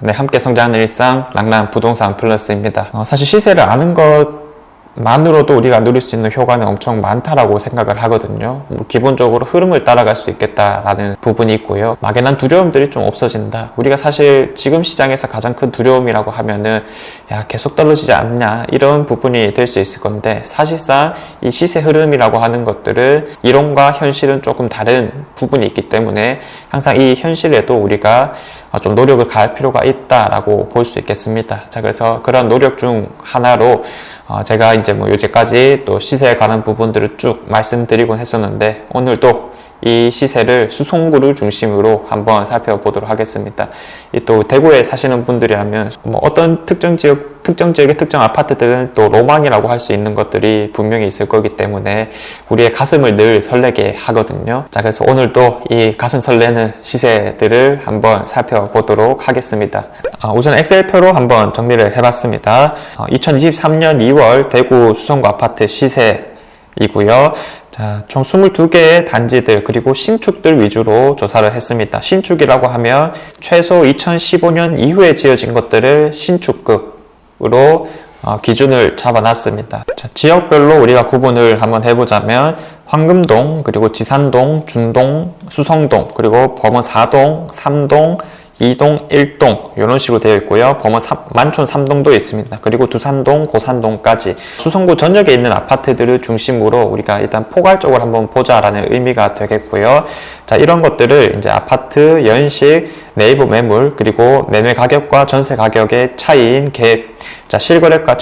네, 함께 성장하는 일상 랑랑 부동산 플러스입니다. 사실 시세를 아는 것만으로도 우리가 누릴 수 있는 효과는 엄청 많다라고 생각을 하거든요. 기본적으로 흐름을 따라갈 수 있겠다라는 부분이 있고요. 막연한 두려움들이 좀 없어진다. 우리가 사실 지금 시장에서 가장 큰 두려움이라고 하면은 계속 떨어지지 않냐 이런 부분이 될 수 있을 건데, 사실상 이 시세 흐름이라고 하는 것들은 이론과 현실은 조금 다른 부분이 있기 때문에 항상 이 현실에도 우리가 좀 노력을 가할 필요가 있다라고 볼 수 있겠습니다. 자, 그래서 그런 노력 중 하나로 제가 이제 요제까지 또 시세에 관한 부분들을 쭉 말씀드리곤 했었는데, 오늘도 이 시세를 수송구를 중심으로 한번 살펴보도록 하겠습니다. 또 대구에 사시는 분들이라면 어떤 특정 지역의 특정 아파트들은 또 로망이라고 할 수 있는 것들이 분명히 있을 거기 때문에 우리의 가슴을 늘 설레게 하거든요. 자, 그래서 오늘도 이 가슴 설레는 시세들을 한번 살펴보도록 하겠습니다. 우선 엑셀표로 한번 정리를 해봤습니다. 2023년 2월 대구 수성구 아파트 시세이고요. 자, 총 22개의 단지들 그리고 신축들 위주로 조사를 했습니다. 신축이라고 하면 최소 2015년 이후에 지어진 것들을 신축급으로 기준을 잡아놨습니다. 자, 지역별로 우리가 구분을 한번 해보자면 황금동, 그리고 지산동, 준동, 수성동, 그리고 범어 4동, 3동, 2동, 1동 이런 식으로 되어 있고요. 범어 만촌 3동도 있습니다. 그리고 두산동, 고산동까지 수성구 전역에 있는 아파트들을 중심으로 우리가 일단 포괄적으로 한번 보자라는 의미가 되겠고요. 자, 이런 것들을 이제 아파트, 연식, 네이버 매물, 그리고 매매 가격과 전세 가격의 차이인 갭, 자, 실거래가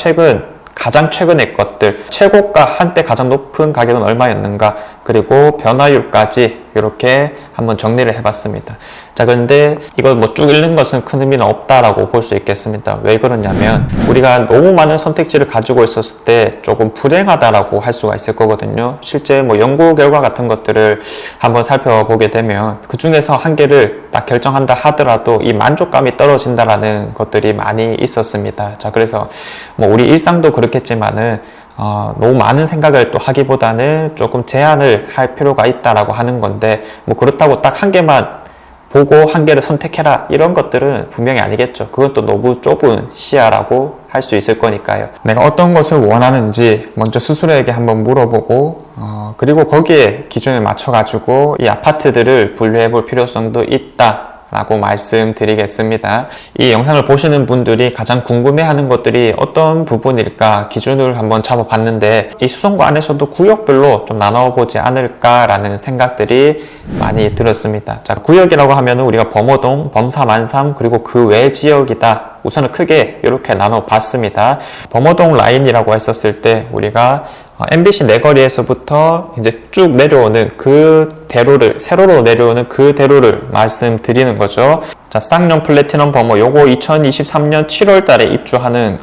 가장 최근의 것들, 최고가 한때 가장 높은 가격은 얼마였는가, 그리고 변화율까지 이렇게 한번 정리를 해봤습니다. 자, 그런데 이걸 쭉 읽는 것은 큰 의미는 없다라고 볼 수 있겠습니다. 왜 그러냐면 우리가 너무 많은 선택지를 가지고 있었을 때 조금 불행하다라고 할 수가 있을 거거든요. 실제 연구 결과 같은 것들을 한번 살펴보게 되면 그 중에서 한 개를 딱 결정한다 하더라도 이 만족감이 떨어진다라는 것들이 많이 있었습니다. 자, 그래서 우리 일상도 그렇겠지만은 너무 많은 생각을 또 하기보다는 조금 제한을 할 필요가 있다라고 하는 건데, 그렇다고 딱 한 개만 보고 한 개를 선택해라 이런 것들은 분명히 아니겠죠. 그건 또 너무 좁은 시야라고 할 수 있을 거니까요. 내가 어떤 것을 원하는지 먼저 스스로에게 한번 물어보고 그리고 거기에 기준을 맞춰 가지고 이 아파트들을 분류해 볼 필요성도 있다 라고 말씀드리겠습니다. 이 영상을 보시는 분들이 가장 궁금해하는 것들이 어떤 부분일까 기준을 한번 잡아봤는데, 이 수성구 안에서도 구역별로 좀 나눠보지 않을까라는 생각들이 많이 들었습니다. 자, 구역이라고 하면 우리가 범어동, 범사, 만삼, 그리고 그 외 지역이다. 우선은 크게 이렇게 나눠봤습니다. 범어동 라인이라고 했었을 때 우리가 MBC 내거리에서부터 이제 쭉 내려오는 그 대로를, 세로로 내려오는 그 대로를 말씀드리는 거죠. 자, 쌍용 플래티넘 범어 요거 2023년 7월 달에 입주하는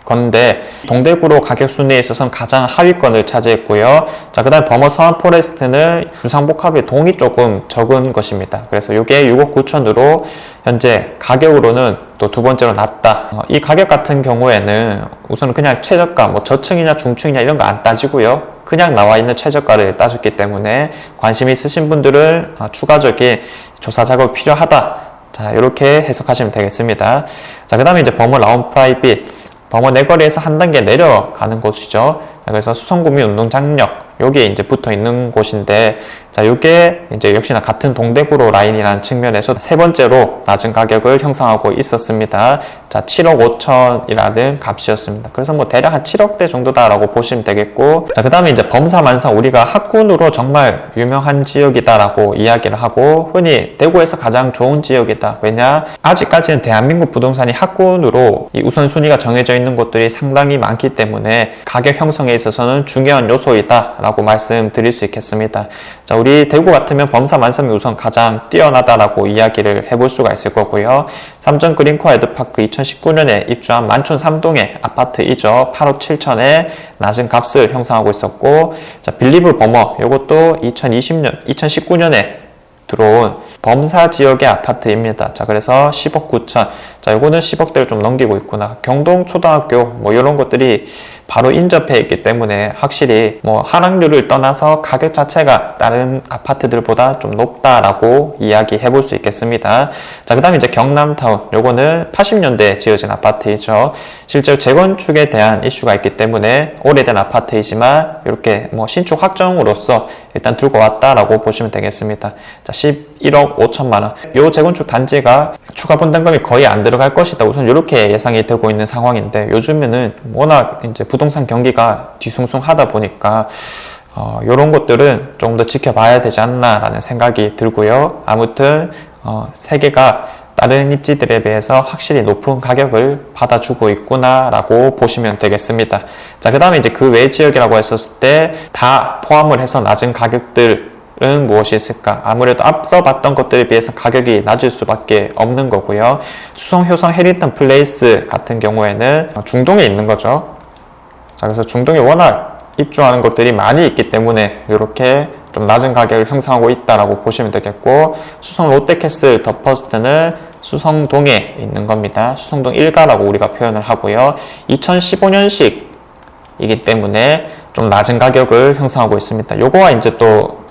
건데 동대구로 가격 순위에 있어서는 가장 하위권을 차지했고요. 자, 그 다음에 범어 서안 포레스트는 주상복합의 동이 조금 적은 것입니다. 그래서 이게 6억 9천으로 현재 가격으로는 또 두 번째로 낮다. 이 가격 같은 경우에는 우선은 그냥 최저가, 저층이냐 중층이냐 이런 거 안 따지고요. 그냥 나와 있는 최저가를 따졌기 때문에 관심 있으신 분들은 추가적인 조사 작업이 필요하다. 자, 이렇게 해석하시면 되겠습니다. 자, 그 다음에 이제 범어 라운 프라이빗, 범어 내거리에서 한 단계 내려가는 곳이죠. 자, 그래서 수성구미 운동장역 여기에 이제 붙어 있는 곳인데, 자, 이게 이제 역시나 같은 동대구로 라인이라는 측면에서 세 번째로 낮은 가격을 형성하고 있었습니다. 자, 7억 5천이라는 값이었습니다. 그래서 대략 한 7억대 정도다라고 보시면 되겠고, 자, 그 다음에 이제 범사, 만삼 우리가 학군으로 정말 유명한 지역이다라고 이야기를 하고, 흔히 대구에서 가장 좋은 지역이다. 왜냐? 아직까지는 대한민국 부동산이 학군으로 이 우선순위가 정해져 있는 곳들이 상당히 많기 때문에 가격 형성에 있어서는 중요한 요소이다 라고 말씀드릴 수 있겠습니다. 자, 우리 대구 같으면 범사, 만삼이 우선 가장 뛰어나다라고 이야기를 해볼 수가 있을 거고요. 삼전 그린코어 에드파크 2019년에 입주한 만촌 3동의 아파트이죠. 8억 7천에 낮은 값을 형성하고 있었고, 자, 빌리브 범어 이것도 2019년에 들어온 범사 지역의 아파트입니다. 자, 그래서 10억 9천. 자, 요거는 10억대를 좀 넘기고 있구나. 경동초등학교 뭐 이런 것들이 바로 인접해 있기 때문에 확실히 뭐 하락률을 떠나서 가격 자체가 다른 아파트들보다 좀 높다라고 이야기해 볼 수 있겠습니다. 자, 그 다음에 이제 경남타운. 요거는 80년대에 지어진 아파트이죠. 실제로 재건축에 대한 이슈가 있기 때문에 오래된 아파트이지만 이렇게 뭐 신축 확정으로서 일단 들고 왔다라고 보시면 되겠습니다. 자, 11억 5천만 원. 요 재건축 단지가 추가 분담금이 거의 안 들어갈 것이다. 우선 이렇게 예상이 되고 있는 상황인데 요즘에는 워낙 이제 부동산 경기가 뒤숭숭하다 보니까 이런 것들은 조금 더 지켜봐야 되지 않나라는 생각이 들고요. 아무튼 세계가 다른 입지들에 비해서 확실히 높은 가격을 받아주고 있구나라고 보시면 되겠습니다. 자, 그 다음에 이제 그 외 지역이라고 했었을 때 다 포함을 해서 낮은 가격들은 무엇이 있을까? 아무래도 앞서 봤던 것들에 비해서 가격이 낮을 수밖에 없는 거고요. 수성, 효성, 해리턴 플레이스 같은 경우에는 중동에 있는 거죠. 자, 그래서 중동에 워낙 입주하는 것들이 많이 있기 때문에 이렇게 좀 낮은 가격을 형성하고 있다라고 보시면 되겠고, 수성 롯데캐슬 더 퍼스트는 수성동에 있는 겁니다. 수성동 1가라고 우리가 표현을 하고요. 2015년식이기 때문에 좀 낮은 가격을 형성하고 있습니다. 요거와 이제 또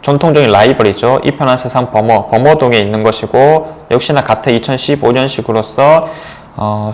전통적인 라이벌이죠. 이편한 세상 범어동에 있는 것이고, 역시나 같은 2015년식으로서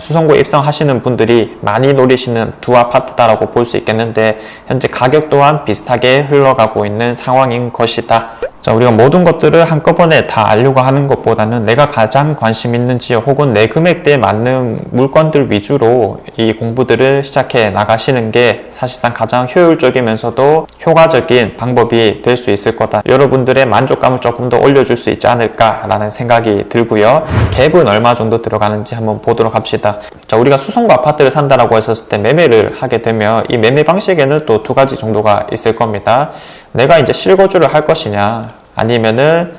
수성구에 입성하시는 분들이 많이 노리시는 두 아파트다라고 볼 수 있겠는데, 현재 가격 또한 비슷하게 흘러가고 있는 상황인 것이다. 자, 우리가 모든 것들을 한꺼번에 다 알려고 하는 것보다는 내가 가장 관심 있는 지역 혹은 내 금액대에 맞는 물건들 위주로 이 공부들을 시작해 나가시는 게 사실상 가장 효율적이면서도 효과적인 방법이 될 수 있을 거다. 여러분들의 만족감을 조금 더 올려줄 수 있지 않을까라는 생각이 들고요. 갭은 얼마 정도 들어가는지 한번 보도록 합시다. 자, 우리가 수성구 아파트를 산다라고 했었을 때 매매를 하게 되면 이 매매 방식에는 또 두 가지 정도가 있을 겁니다. 내가 이제 실거주를 할 것이냐, 아니면은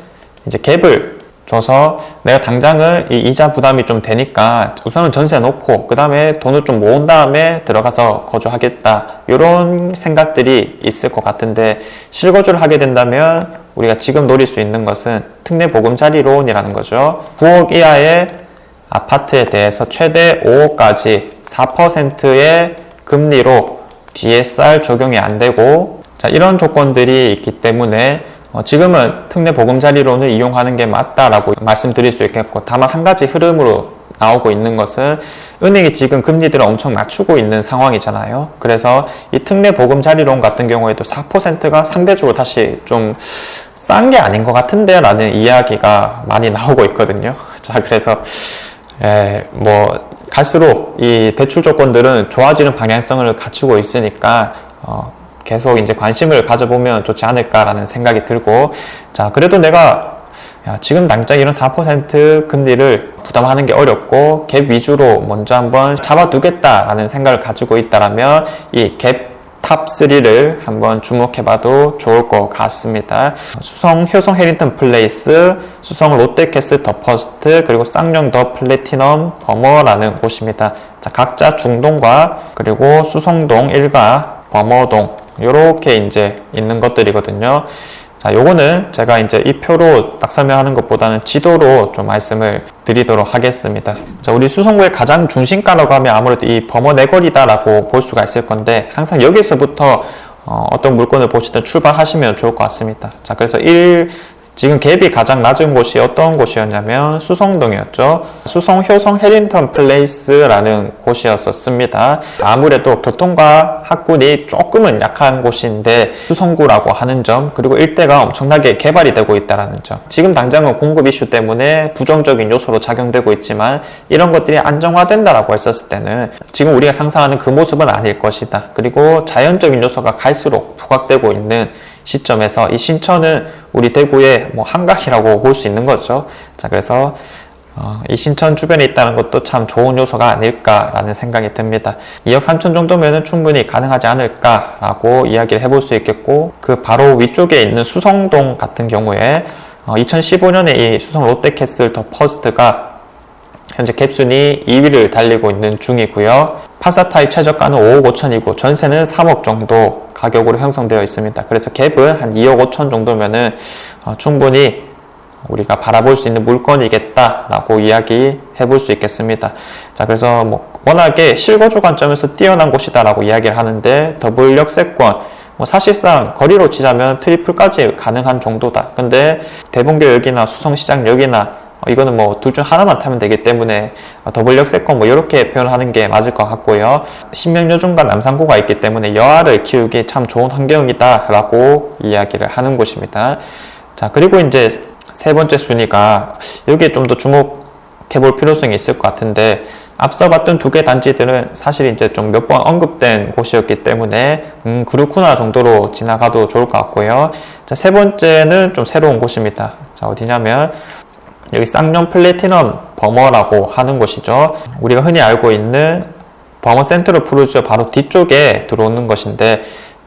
이제 갭을 줘서 내가 당장은 이 이자 부담이 좀 되니까 우선은 전세 놓고 그 다음에 돈을 좀 모은 다음에 들어가서 거주하겠다, 이런 생각들이 있을 것 같은데, 실거주를 하게 된다면 우리가 지금 노릴 수 있는 것은 특례 보금자리론이라는 거죠. 9억 이하의 아파트에 대해서 최대 5억까지 4%의 금리로 DSR 적용이 안 되고, 자, 이런 조건들이 있기 때문에 지금은 특례 보금자리론을 이용하는 게 맞다라고 말씀드릴 수 있겠고, 다만 한 가지 흐름으로 나오고 있는 것은 은행이 지금 금리들을 엄청 낮추고 있는 상황이잖아요. 그래서 이 특례 보금자리론 같은 경우에도 4%가 상대적으로 다시 좀 싼 게 아닌 것 같은데 라는 이야기가 많이 나오고 있거든요. 자, 그래서 뭐 갈수록 이 대출 조건들은 좋아지는 방향성을 갖추고 있으니까 계속 이제 관심을 가져보면 좋지 않을까라는 생각이 들고, 자, 그래도 내가 지금 당장 이런 4% 금리를 부담하는 게 어렵고 갭 위주로 먼저 한번 잡아두겠다라는 생각을 가지고 있다라면 이 갭 탑3를 한번 주목해봐도 좋을 것 같습니다. 수성 효성 해리턴 플레이스, 수성 롯데캐슬 더 퍼스트, 그리고 쌍용 더 플래티넘 범어라는 곳입니다. 자, 각자 중동과 그리고 수성동 1가 범어동, 요렇게 이제 있는 것들이거든요. 자, 요거는 제가 이제 이 표로 딱 설명하는 것보다는 지도로 좀 말씀을 드리도록 하겠습니다. 자, 우리 수성구의 가장 중심가라고 하면 아무래도 이 범어 내거리다라고 볼 수가 있을 건데, 항상 여기서부터 어떤 물건을 보시든 출발하시면 좋을 것 같습니다. 자, 그래서 지금 갭이 가장 낮은 곳이 어떤 곳이었냐면 수성동이었죠. 수성 효성 해리턴 플레이스라는 곳이었습니다. 아무래도 교통과 학군이 조금은 약한 곳인데 수성구라고 하는 점, 그리고 일대가 엄청나게 개발이 되고 있다는 점, 지금 당장은 공급 이슈 때문에 부정적인 요소로 작용되고 있지만 이런 것들이 안정화된다라고 했었을 때는 지금 우리가 상상하는 그 모습은 아닐 것이다. 그리고 자연적인 요소가 갈수록 부각되고 있는 시점에서 이 신천은 우리 대구의 뭐 한강이라고 볼 수 있는 거죠. 자, 그래서 이 신천 주변에 있다는 것도 참 좋은 요소가 아닐까라는 생각이 듭니다. 2억 3천 정도면은 충분히 가능하지 않을까라고 이야기를 해볼 수 있겠고, 그 바로 위쪽에 있는 수성동 같은 경우에 2015년에 이 수성 롯데캐슬 더 퍼스트가 현재 갭순위 2위를 달리고 있는 중이고요. 파사타입 최저가는 5억 5천이고 전세는 3억 정도 가격으로 형성되어 있습니다. 그래서 갭은 한 2억 5천 정도면은 충분히 우리가 바라볼 수 있는 물건이겠다라고 이야기해 볼 수 있겠습니다. 자, 그래서 뭐 워낙에 실거주 관점에서 뛰어난 곳이다라고 이야기를 하는데 더블 역세권, 사실상 거리로 치자면 트리플까지 가능한 정도다. 근데 대봉교역이나 수성시장역이나 이거는 뭐 둘 중 하나만 타면 되기 때문에 더블 역세권 이렇게 표현하는 게 맞을 것 같고요. 신명여중과 남산고가 있기 때문에 여아를 키우기 참 좋은 환경이다 라고 이야기를 하는 곳입니다. 자, 그리고 이제 세 번째 순위가 여기에 좀 더 주목해 볼 필요성이 있을 것 같은데, 앞서 봤던 두 개 단지들은 사실 이제 좀 몇 번 언급된 곳이었기 때문에 그렇구나 정도로 지나가도 좋을 것 같고요. 자, 세 번째는 좀 새로운 곳입니다. 자, 어디냐면 여기 쌍용 플래티넘 버머라고 하는 곳이죠. 우리가 흔히 알고 있는 버머 센트럴 푸르지오 바로 뒤쪽에 들어오는 것인데,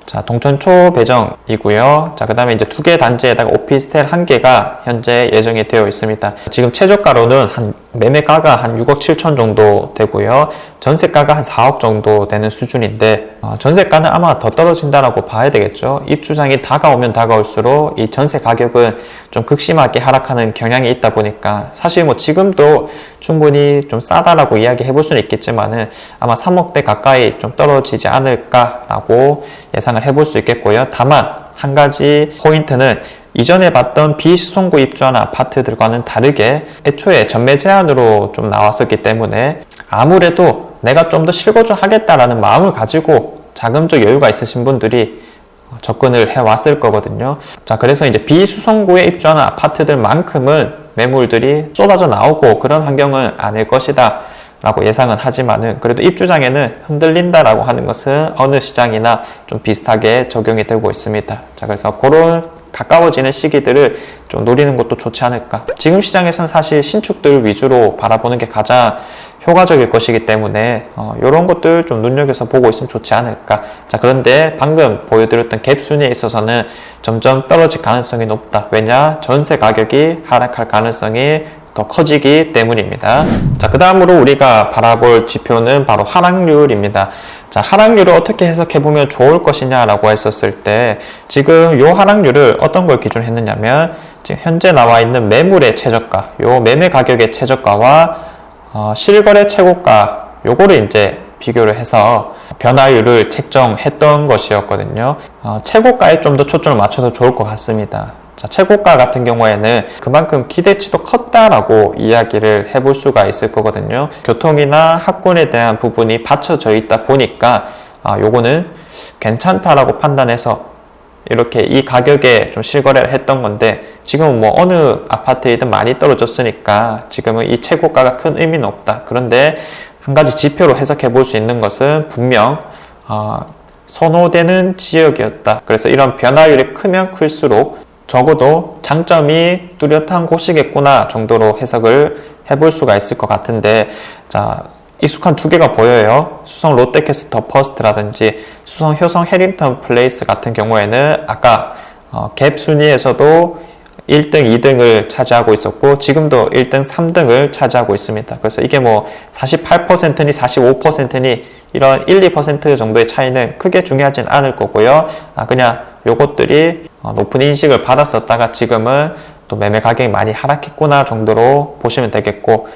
자, 동천초 배정이고요. 자, 그 다음에 이제 두 개 단지에다가 오피스텔 한 개가 현재 예정이 되어 있습니다. 지금 최저가로는 매매가가 한 6억 7천 정도 되고요. 전세가가 한 4억 정도 되는 수준인데, 전세가는 아마 더 떨어진다라고 봐야 되겠죠. 입주장이 다가오면 다가올수록 이 전세 가격은 좀 극심하게 하락하는 경향이 있다 보니까, 사실 뭐 지금도 충분히 좀 싸다라고 이야기해 볼 수는 있겠지만은 아마 3억대 가까이 좀 떨어지지 않을까라고 예상을 해볼 수 있겠고요. 다만 한 가지 포인트는 이전에 봤던 비수성구 입주하는 아파트들과는 다르게 애초에 전매 제한으로 좀 나왔었기 때문에 아무래도 내가 좀 더 실거주 하겠다라는 마음을 가지고 자금적 여유가 있으신 분들이 접근을 해왔을 거거든요. 자, 그래서 이제 비수성구에 입주하는 아파트들만큼은 매물들이 쏟아져 나오고 그런 환경은 아닐 것이다 라고 예상은 하지만은, 그래도 입주장에는 흔들린다라고 하는 것은 어느 시장이나 좀 비슷하게 적용이 되고 있습니다. 자, 그래서 그런 가까워지는 시기들을 좀 노리는 것도 좋지 않을까. 지금 시장에서는 사실 신축들 위주로 바라보는 게 가장 효과적일 것이기 때문에 이런 것들 좀 눈여겨서 보고 있으면 좋지 않을까. 자, 그런데 방금 보여드렸던 갭 순위에 있어서는 점점 떨어질 가능성이 높다. 왜냐? 전세 가격이 하락할 가능성이 더 커지기 때문입니다. 자, 그 다음으로 우리가 바라볼 지표는 바로 하락률입니다. 자, 하락률을 어떻게 해석해보면 좋을 것이냐라고 했었을 때, 지금 요 하락률을 어떤 걸 기준으로 했느냐면, 지금 현재 나와 있는 매물의 최저가, 요 매매 가격의 최저가와 실거래 최고가, 요거를 이제 비교를 해서 변화율을 책정했던 것이었거든요. 최고가에 좀 더 초점을 맞춰도 좋을 것 같습니다. 자, 최고가 같은 경우에는 그만큼 기대치도 컸다라고 이야기를 해볼 수가 있을 거거든요. 교통이나 학군에 대한 부분이 받쳐져 있다 보니까 요거는 괜찮다라고 판단해서 이렇게 이 가격에 좀 실거래를 했던 건데, 지금은 뭐 어느 아파트이든 많이 떨어졌으니까 지금은 이 최고가가 큰 의미는 없다. 그런데 한 가지 지표로 해석해 볼 수 있는 것은 분명 선호되는 지역이었다. 그래서 이런 변화율이 크면 클수록 적어도 장점이 뚜렷한 곳이겠구나 정도로 해석을 해볼 수가 있을 것 같은데, 자, 익숙한 두 개가 보여요. 수성 롯데캐슬 더 퍼스트라든지 수성 효성 해링턴 플레이스 같은 경우에는 아까 갭 순위에서도 1등, 2등을 차지하고 있었고 지금도 1등, 3등을 차지하고 있습니다. 그래서 이게 뭐 48%니 45%니 이런 1, 2% 정도의 차이는 크게 중요하진 않을 거고요. 그냥 요것들이 높은 인식을 받았었다가 지금은 또 매매 가격이 많이 하락했구나 정도로 보시면 되겠고,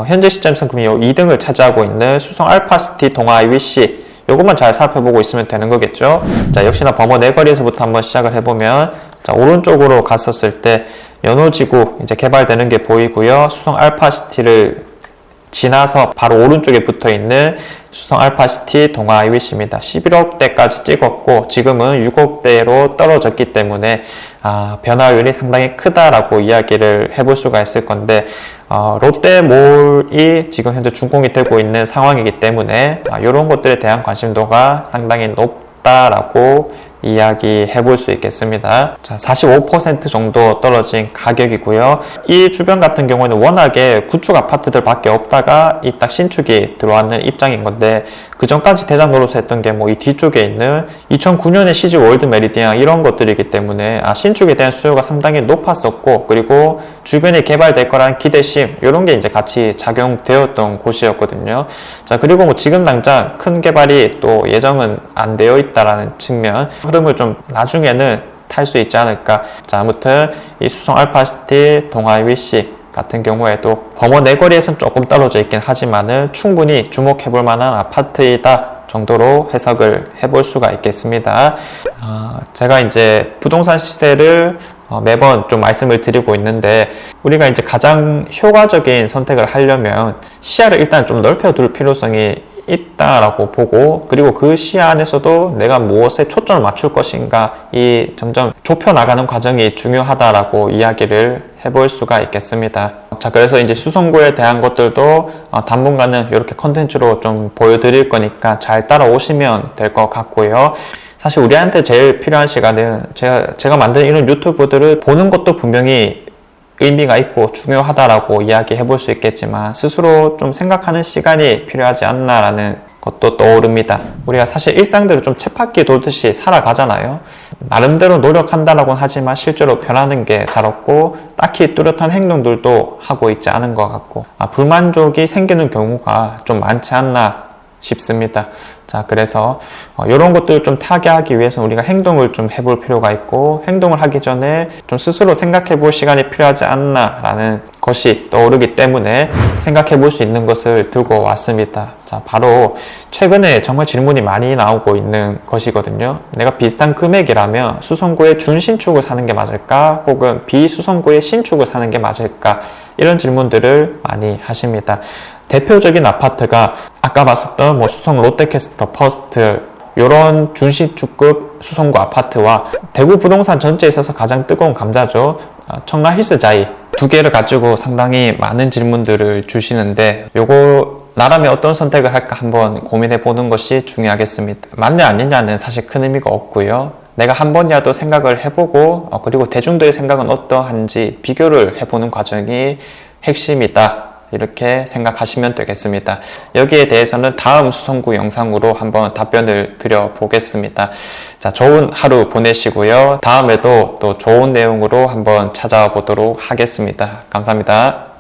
현재 시점에서는 그럼 2등을 차지하고 있는 수성 알파시티 동아 IWC 요것만 잘 살펴보고 있으면 되는 거겠죠. 자, 역시나 범어 내거리에서부터 한번 시작을 해보면, 자, 오른쪽으로 갔었을 때 연호지구 이제 개발되는 게 보이고요. 수성 알파시티를 지나서 바로 오른쪽에 붙어 있는 수성 알파시티 동아 IWC입니다. 11억대까지 찍었고 지금은 6억대로 떨어졌기 때문에 변화율이 상당히 크다라고 이야기를 해볼 수가 있을 건데, 롯데몰이 지금 현재 준공이 되고 있는 상황이기 때문에 이런 것들에 대한 관심도가 상당히 높다라고 이야기해 볼 수 있겠습니다. 자, 45% 정도 떨어진 가격이고요. 이 주변 같은 경우는 워낙에 구축 아파트들 밖에 없다가 이 딱 신축이 들어왔는 입장인 건데, 그 전까지 대장 노릇을 했던 게 뭐 이 뒤쪽에 있는 2009년에 CG 월드 메리디안 이런 것들이기 때문에 신축에 대한 수요가 상당히 높았었고, 그리고 주변에 개발될 거라는 기대심 이런 게 이제 같이 작용되었던 곳이었거든요. 자, 그리고 뭐 지금 당장 큰 개발이 또 예정은 안 되어 있다라는 측면, 흐름을 좀 나중에는 탈 수 있지 않을까. 자, 아무튼 이 수성 알파시티 동아 위시 같은 경우에도 범어 내거리에서는 조금 떨어져 있긴 하지만은 충분히 주목해 볼 만한 아파트이다 정도로 해석을 해볼 수가 있겠습니다. 제가 이제 부동산 시세를 매번 좀 말씀을 드리고 있는데, 우리가 이제 가장 효과적인 선택을 하려면 시야를 일단 좀 넓혀둘 필요성이 있다라고 보고, 그리고 그 시야 안에서도 내가 무엇에 초점을 맞출 것인가, 이 점점 좁혀나가는 과정이 중요하다라고 이야기를 해볼 수가 있겠습니다. 자, 그래서 이제 수성구에 대한 것들도 당분간은 이렇게 컨텐츠로 좀 보여드릴 거니까 잘 따라오시면 될 것 같고요. 사실 우리한테 제일 필요한 시간은 제가 만든 이런 유튜브들을 보는 것도 분명히 의미가 있고 중요하다라고 이야기해 볼 수 있겠지만, 스스로 좀 생각하는 시간이 필요하지 않나라는 것도 떠오릅니다. 우리가 사실 일상대로 좀 쳇바퀴 돌듯이 살아가잖아요. 나름대로 노력한다라고는 하지만 실제로 변하는 게 잘 없고, 딱히 뚜렷한 행동들도 하고 있지 않은 것 같고, 불만족이 생기는 경우가 좀 많지 않나 싶습니다. 자, 그래서 이런 것들을 좀 타개하기 위해서 우리가 행동을 좀 해볼 필요가 있고, 행동을 하기 전에 좀 스스로 생각해 볼 시간이 필요하지 않나라는 것이 떠오르기 때문에 생각해 볼 수 있는 것을 들고 왔습니다. 자, 바로 최근에 정말 질문이 많이 나오고 있는 것이거든요. 내가 비슷한 금액이라면 수성구의 준신축을 사는 게 맞을까? 혹은 비수성구의 신축을 사는 게 맞을까? 이런 질문들을 많이 하십니다. 대표적인 아파트가 아까 봤었던 수성 롯데캐스터 퍼스트, 이런 준신축급 수성구 아파트와 대구 부동산 전체에 있어서 가장 뜨거운 감자죠. 청라 힐스자이, 두 개를 가지고 상당히 많은 질문들을 주시는데, 요거 나라면 어떤 선택을 할까 한번 고민해 보는 것이 중요하겠습니다. 맞냐 아니냐는 사실 큰 의미가 없고요. 내가 한 번이라도 생각을 해보고, 그리고 대중들의 생각은 어떠한지 비교를 해보는 과정이 핵심이다, 이렇게 생각하시면 되겠습니다. 여기에 대해서는 다음 수성구 영상으로 한번 답변을 드려보겠습니다. 자, 좋은 하루 보내시고요. 다음에도 또 좋은 내용으로 한번 찾아보도록 하겠습니다. 감사합니다.